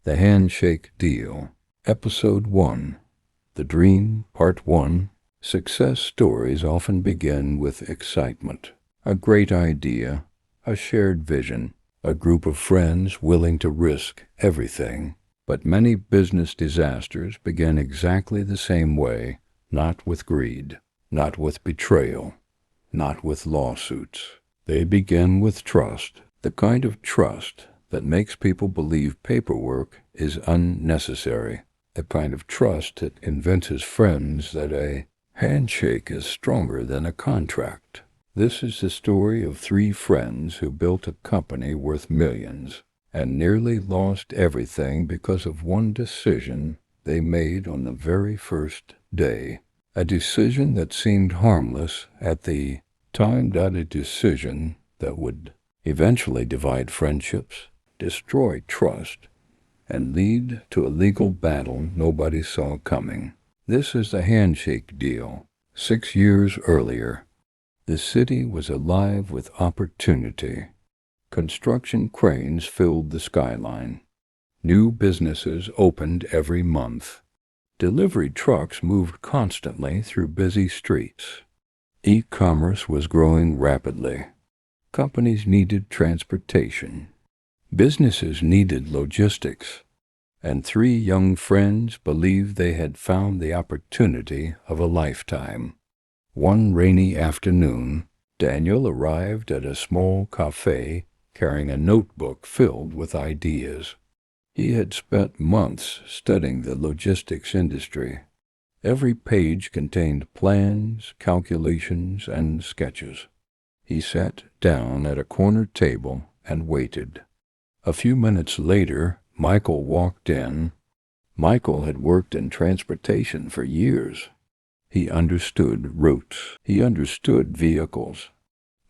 The Handshake Deal. Episode 1. The Dream, Part 1. Success stories often begin with excitement. A great idea, a shared vision, a group of friends willing to risk everything. But many business disasters begin exactly the same way, not with greed, not with betrayal, not with lawsuits. They begin with trust, the kind of trust that makes people believe paperwork is unnecessary, the kind of trust that convinces friends that a handshake is stronger than a contract. This is the story of three friends who built a company worth millions and nearly lost everything because of one decision they made on the very first day. A decision that seemed harmless at the time, but a decision that would eventually divide friendships, destroy trust, and lead to a legal battle nobody saw coming. This is the Handshake Deal. 6 years earlier, the city was alive with opportunity. Construction cranes filled the skyline. New businesses opened every month. Delivery trucks moved constantly through busy streets. E-commerce was growing rapidly. Companies needed transportation. Businesses needed logistics. And three young friends believed they had found the opportunity of a lifetime. One rainy afternoon, Daniel arrived at a small cafe carrying a notebook filled with ideas. He had spent months studying the logistics industry. Every page contained plans, calculations, and sketches. He sat down at a corner table and waited. A few minutes later, Michael walked in. Michael had worked in transportation for years. He understood routes. He understood vehicles.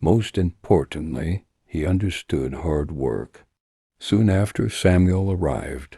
Most importantly, he understood hard work. Soon after, Samuel arrived.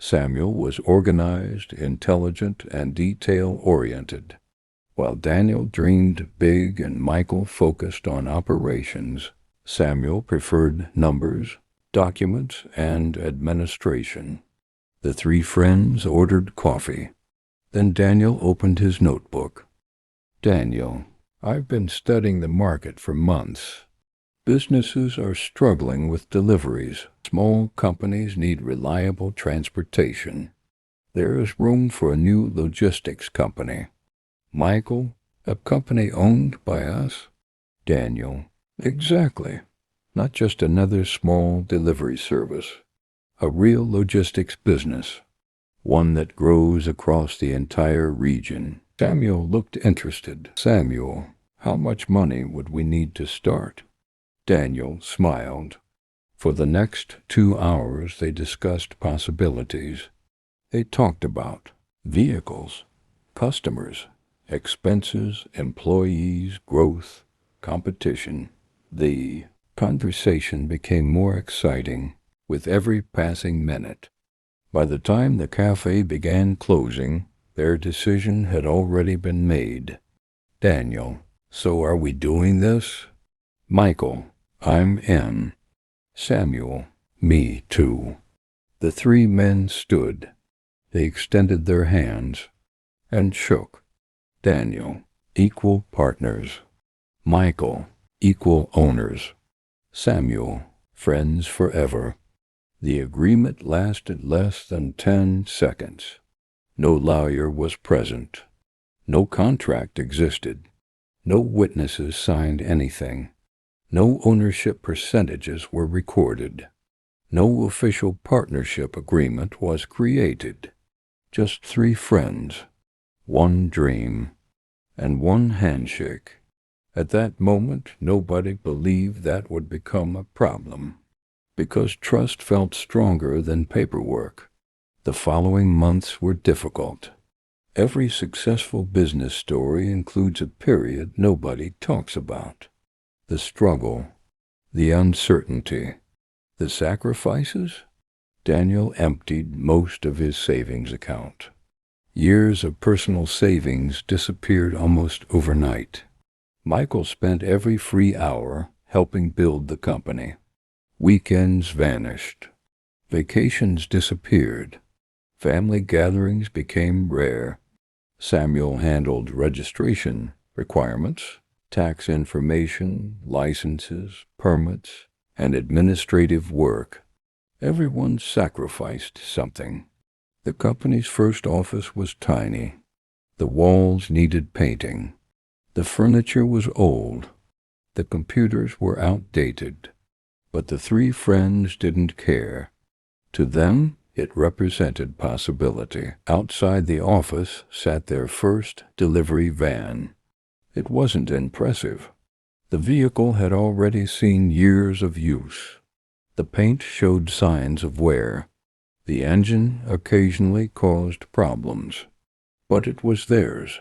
Samuel was organized, intelligent, and detail-oriented. While Daniel dreamed big and Michael focused on operations, Samuel preferred numbers, documents, and administration. The three friends ordered coffee. Then Daniel opened his notebook. Daniel, I've been studying the market for months. Businesses are struggling with deliveries. Small companies need reliable transportation. There is room for a new logistics company. Michael, a company owned by us? Daniel, exactly. Not just another small delivery service. A real logistics business. One that grows across the entire region. Samuel looked interested. Samuel, how much money would we need to start? Daniel smiled. For the next 2 hours they discussed possibilities. They talked about vehicles, customers, expenses, employees, growth, competition. The conversation became more exciting with every passing minute. By the time the cafe began closing, their decision had already been made. Daniel, so are we doing this? Michael, I'm in. Samuel, me too. The three men stood. They extended their hands and shook. Daniel, equal partners. Michael, equal owners. Samuel, friends forever. The agreement lasted less than 10 seconds. No lawyer was present. No contract existed. No witnesses signed anything. No ownership percentages were recorded. No official partnership agreement was created. Just three friends, one dream, and one handshake. At that moment, nobody believed that would become a problem, because trust felt stronger than paperwork. The following months were difficult. Every successful business story includes a period nobody talks about. The struggle, the uncertainty, the sacrifices. Daniel emptied most of his savings account. Years of personal savings disappeared almost overnight. Michael spent every free hour helping build the company. Weekends vanished. Vacations disappeared. Family gatherings became rare. Samuel handled registration requirements, tax information, licenses, permits, and administrative work. Everyone sacrificed something. The company's first office was tiny. The walls needed painting. The furniture was old. The computers were outdated. But the three friends didn't care. To them, it represented possibility. Outside the office sat their first delivery van. It wasn't impressive. The vehicle had already seen years of use. The paint showed signs of wear. The engine occasionally caused problems. But it was theirs.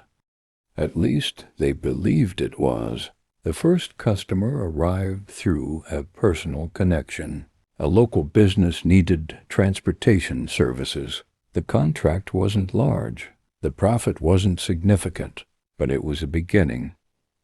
At least they believed it was. The first customer arrived through a personal connection. A local business needed transportation services. The contract wasn't large. The profit wasn't significant, but it was a beginning.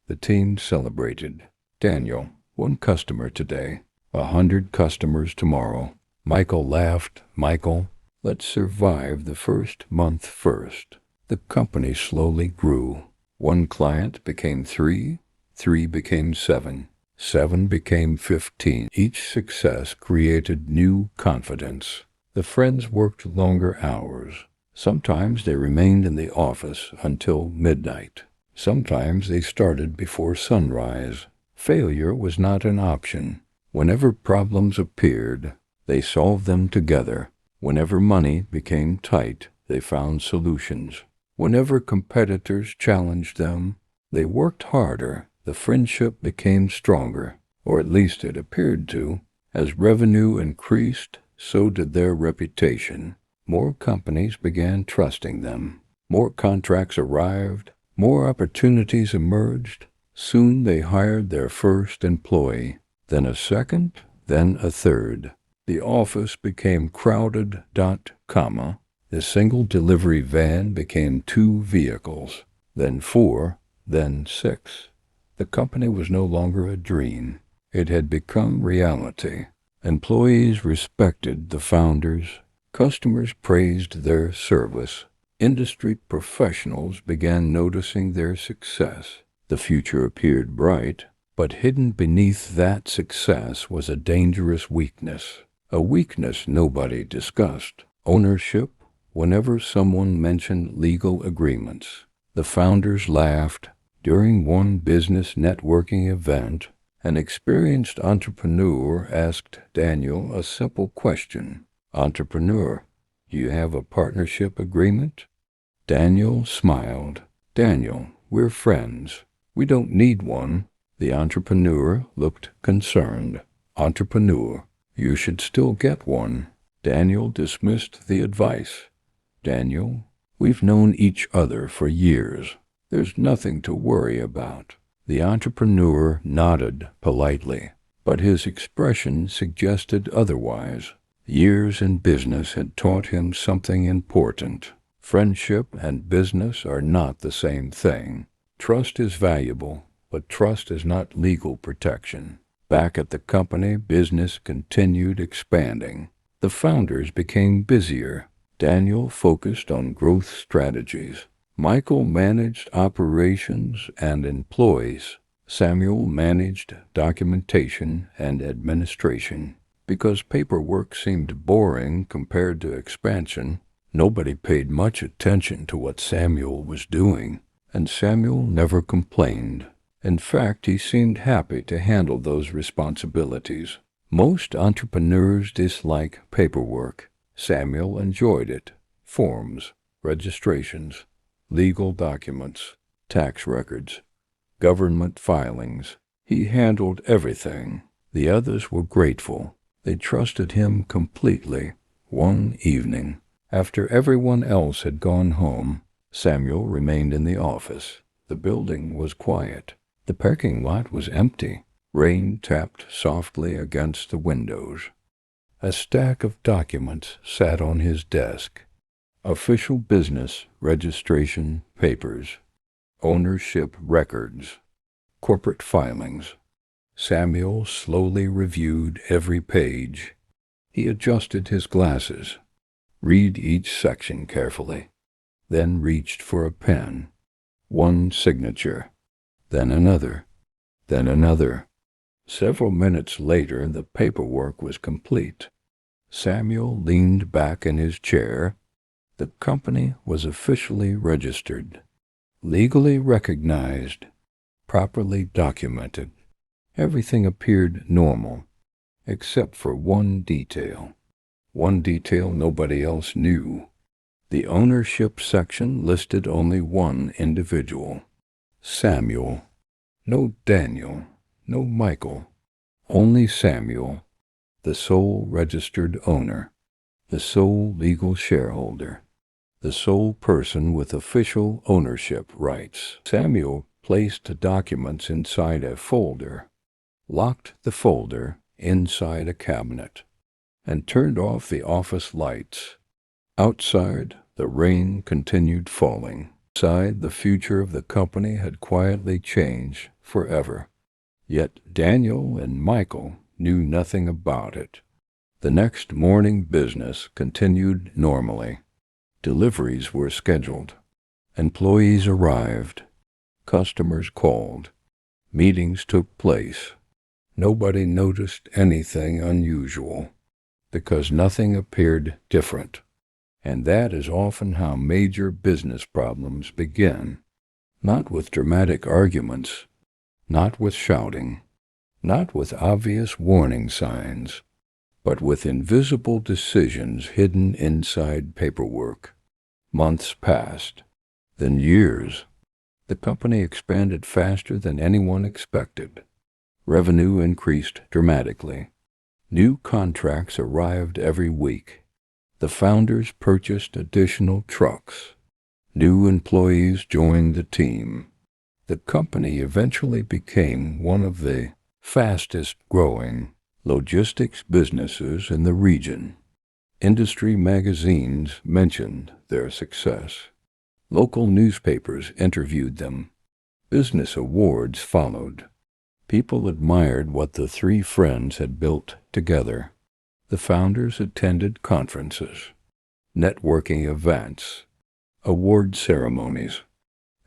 The team celebrated. Daniel, 1 customer today, 100 customers tomorrow. Michael laughed. Michael, let's survive the first month first. The company slowly grew. 1 client became 3, 3 became 7. 7 became 15. Each success created new confidence. The friends worked longer hours. Sometimes they remained in the office until midnight. Sometimes they started before sunrise. Failure was not an option. Whenever problems appeared, they solved them together. Whenever money became tight, they found solutions. Whenever competitors challenged them, they worked harder. The friendship became stronger, or at least it appeared to. As revenue increased, so did their reputation. More companies began trusting them. More contracts arrived. More opportunities emerged. Soon they hired their first employee, then a second, then a third. The office became crowded. The single delivery van became 2 vehicles, then 4, then 6. The company was no longer a dream. It had become reality. Employees respected the founders. Customers praised their service. Industry professionals began noticing their success. The future appeared bright, but hidden beneath that success was a dangerous weakness. A weakness nobody discussed. Ownership. Whenever someone mentioned legal agreements, the founders laughed. During one business networking event, an experienced entrepreneur asked Daniel a simple question. Entrepreneur, do you have a partnership agreement? Daniel smiled. Daniel, we're friends. We don't need one. The entrepreneur looked concerned. Entrepreneur, you should still get one. Daniel dismissed the advice. Daniel, we've known each other for years. There's nothing to worry about. The entrepreneur nodded politely, but his expression suggested otherwise. Years in business had taught him something important. Friendship and business are not the same thing. Trust is valuable, but trust is not legal protection. Back at the company, business continued expanding. The founders became busier. Daniel focused on growth strategies. Michael managed operations and employees. Samuel managed documentation and administration. Because paperwork seemed boring compared to expansion, nobody paid much attention to what Samuel was doing, and Samuel never complained. In fact, he seemed happy to handle those responsibilities. Most entrepreneurs dislike paperwork. Samuel enjoyed it. Forms, registrations, legal documents, tax records, government filings. He handled everything. The others were grateful. They trusted him completely. One evening, after everyone else had gone home, Samuel remained in the office. The building was quiet. The parking lot was empty. Rain tapped softly against the windows. A stack of documents sat on his desk. Official business registration papers, ownership records, corporate filings. Samuel slowly reviewed every page. He adjusted his glasses, read each section carefully, then reached for a pen. One signature, then another, then another. Several minutes later, the paperwork was complete. Samuel leaned back in his chair. The company was officially registered, legally recognized, properly documented. Everything appeared normal, except for one detail nobody else knew. The ownership section listed only one individual, Samuel. No Daniel, no Michael, only Samuel, the sole registered owner, the sole legal shareholder, the sole person with official ownership rights. Samuel placed the documents inside a folder, locked the folder inside a cabinet, and turned off the office lights. Outside, the rain continued falling. Inside, the future of the company had quietly changed forever. Yet Daniel and Michael knew nothing about it. The next morning, business continued normally. Deliveries were scheduled. Employees arrived. Customers called. Meetings took place. Nobody noticed anything unusual, because nothing appeared different. And that is often how major business problems begin. Not with dramatic arguments, not with shouting, not with obvious warning signs, but with invisible decisions hidden inside paperwork. Months passed, then years. The company expanded faster than anyone expected. Revenue increased dramatically. New contracts arrived every week. The founders purchased additional trucks. New employees joined the team. The company eventually became one of the fastest-growing logistics businesses in the region. Industry magazines mentioned their success. Local newspapers interviewed them. Business awards followed. People admired what the three friends had built together. The founders attended conferences, networking events, award ceremonies.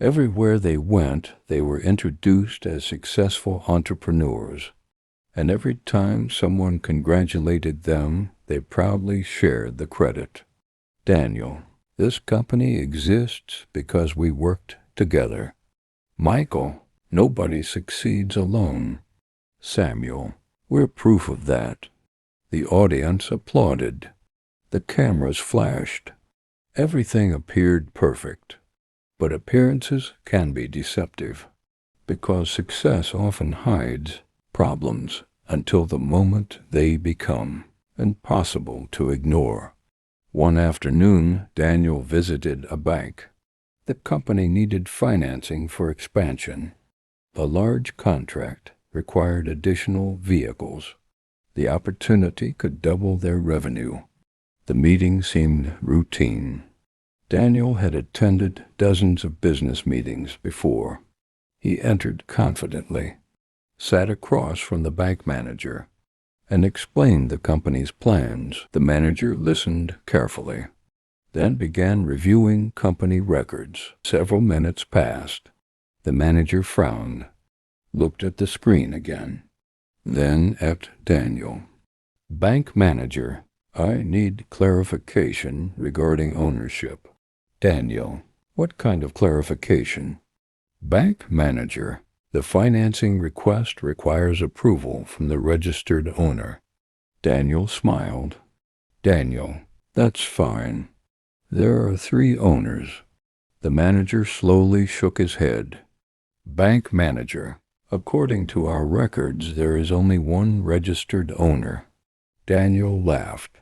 Everywhere they went, they were introduced as successful entrepreneurs, and every time someone congratulated them, they proudly shared the credit. Daniel, this company exists because we worked together. Michael, nobody succeeds alone. Samuel, we're proof of that. The audience applauded. The cameras flashed. Everything appeared perfect. But appearances can be deceptive, because success often hides problems until the moment they become impossible to ignore. One afternoon, Daniel visited a bank. The company needed financing for expansion. A large contract required additional vehicles. The opportunity could double their revenue. The meeting seemed routine. Daniel had attended dozens of business meetings before. He entered confidently, sat across from the bank manager, and explained the company's plans. The manager listened carefully, then began reviewing company records. Several minutes passed. The manager frowned, looked at the screen again, then at Daniel. Bank manager, I need clarification regarding ownership. Daniel, what kind of clarification? Bank manager, the financing request requires approval from the registered owner. Daniel smiled. Daniel, that's fine. There are 3 owners. The manager slowly shook his head. Bank manager, according to our records, there is only one registered owner. Daniel laughed.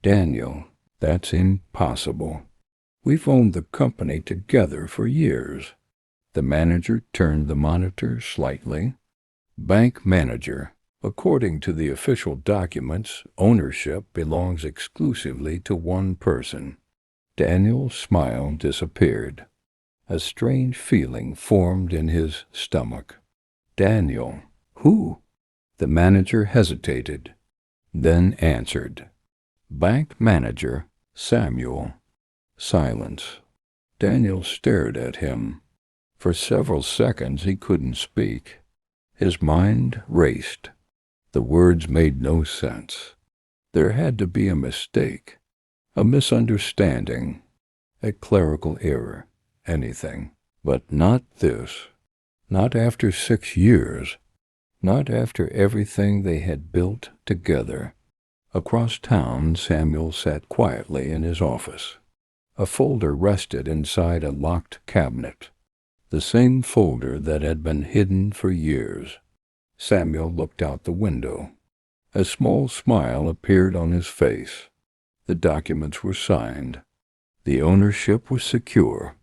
Daniel, that's impossible. We've owned the company together for years. The manager turned the monitor slightly. Bank manager, according to the official documents, ownership belongs exclusively to one person. Daniel's smile disappeared. A strange feeling formed in his stomach. Daniel, who? The manager hesitated, then answered. Bank manager Samuel. Silence. Daniel stared at him. For several seconds he couldn't speak. His mind raced. The words made no sense. There had to be a mistake, a misunderstanding, a clerical error, anything. But not this. Not after 6 years. Not after everything they had built together. Across town, Samuel sat quietly in his office. A folder rested inside a locked cabinet. The same folder that had been hidden for years. Samuel looked out the window. A small smile appeared on his face. The documents were signed. The ownership was secure.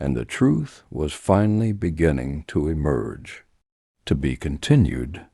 And the truth was finally beginning to emerge. To be continued.